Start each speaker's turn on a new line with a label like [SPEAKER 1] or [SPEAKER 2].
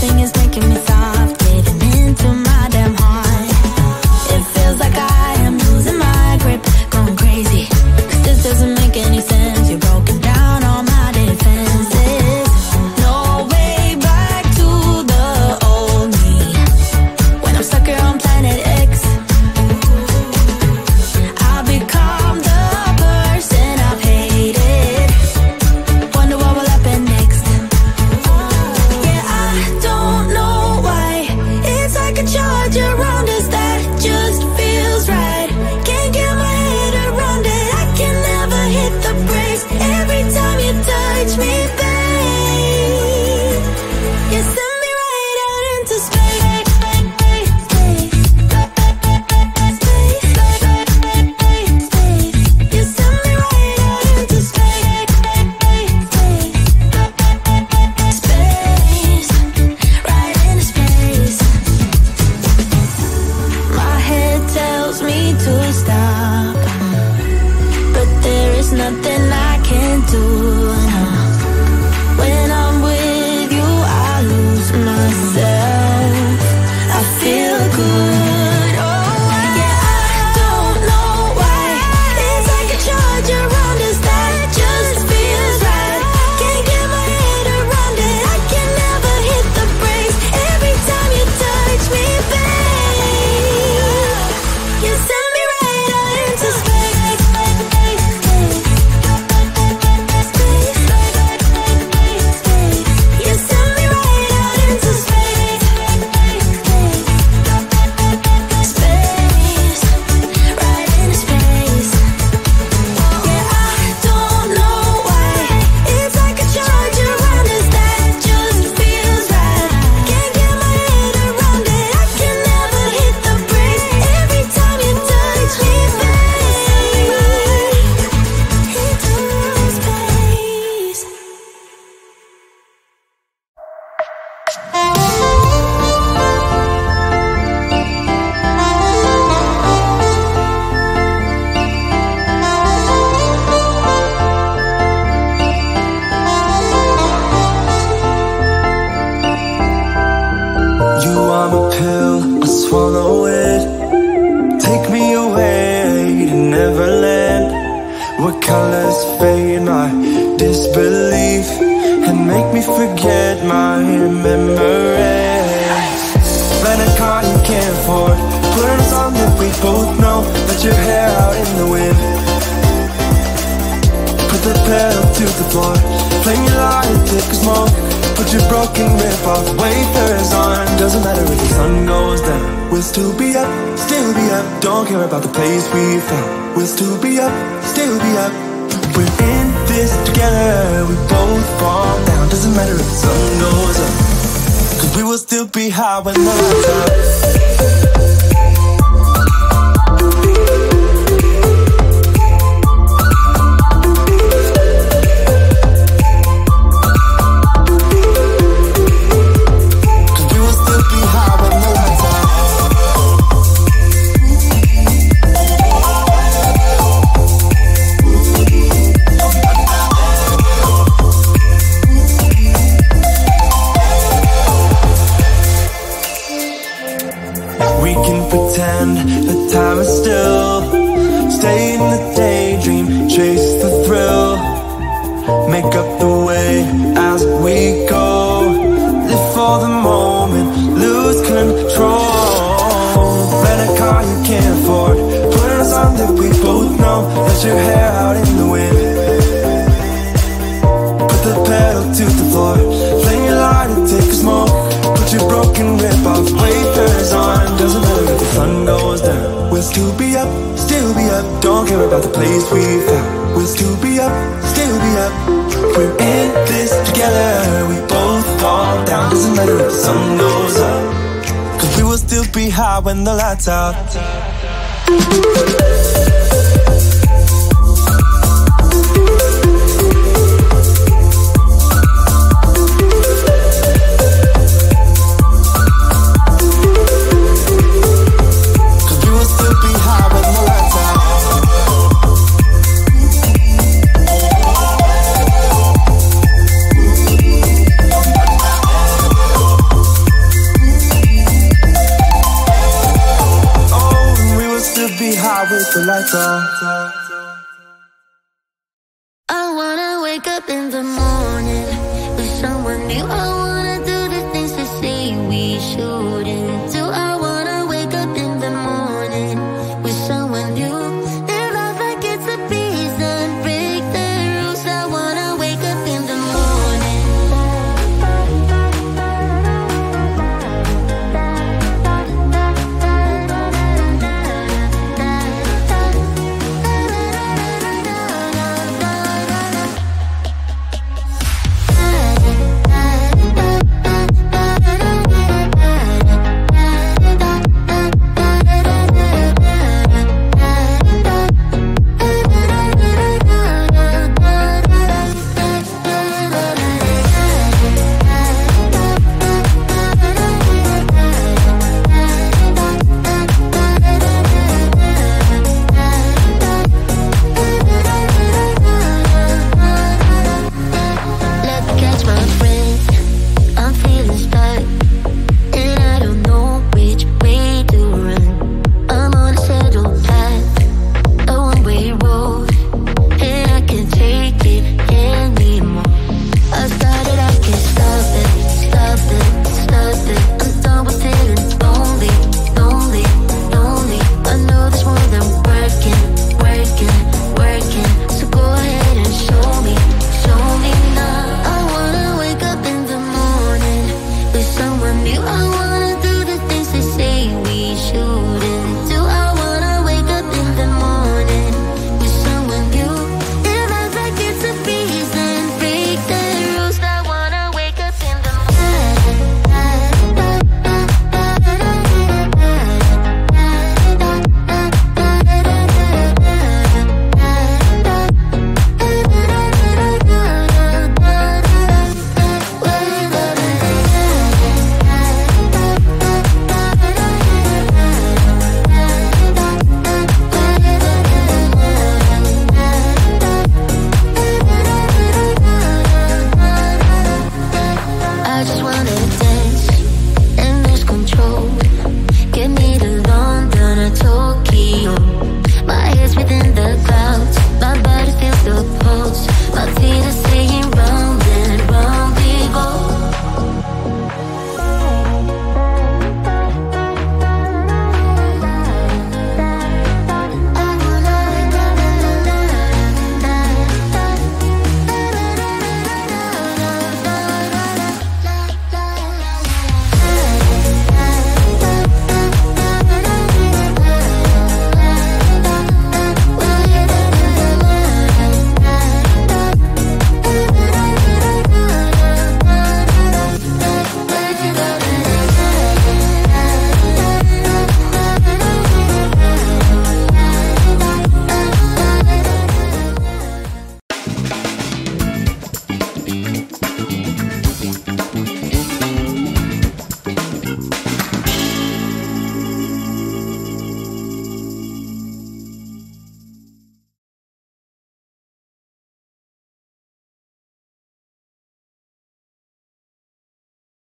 [SPEAKER 1] Everything is making me stop giving into my damn heart. It feels like I am losing my grip, going crazy. 'Cause this doesn't make any sense. You're broken down all my defenses. No way back to the old me. When I'm stuck here on planet X, I'll become the person I've hated. Wonder what will happen next. Yeah, I don't know why. It's like a charge around us that just feels right. Can't get my head around it. I can never hit the brakes. Every time you touch me, babe, you send me right out into space. You send me right out into space. Space, right into space. My head tells me to stop, but there is nothing I can do. No. When I'm with you, I lose myself. I feel good. Oh, yeah, I don't know why. It's like a charge around us that just feels right. Can't get my head around it. I can never hit the brakes. Every time you touch me, babe, you send me right out into space. You send me right out into space. Space, right into space. Yeah, I don't know why. It's like a charge around us that just feels right. Can't get my head around it. I can never hit the brakes. Every time you touch me, babe, into space.
[SPEAKER 2] You are my pill, I swallow it. Take me away to Neverland, where colors fade my disbelief and make me forget my memories. Rent a car you can't afford, put on a song that we both know. Let your hair out in the wind, put the pedal to the floor. Flame your light, take a smoke. Put your broken rip-off wafers on. Doesn't matter if the sun goes down, we'll still be up, still be up. Don't care about the place we found. We'll still be up, still be up. We're in this together, we both fall down. Doesn't matter if the sun goes up, 'cause we will still be high when the lights out. We can pretend that time is still. Stay in the daydream, chase the thrill. Make up the way as we go. Live for the moment, lose control. Rent a car you can't afford, put on a song that we both know. Let your hair out in the wind, put the pedal to the floor. Flame your light and take a smoke. Put your broken rip-off wafers on. Doesn't matter if the sun goes down, we'll still be up, still be up. Don't care about the place we found. We'll still be up, still be up. We're in this together, we both fall down. Doesn't matter if the sun goes up, 'cause we will still be high when the lights out. that's all.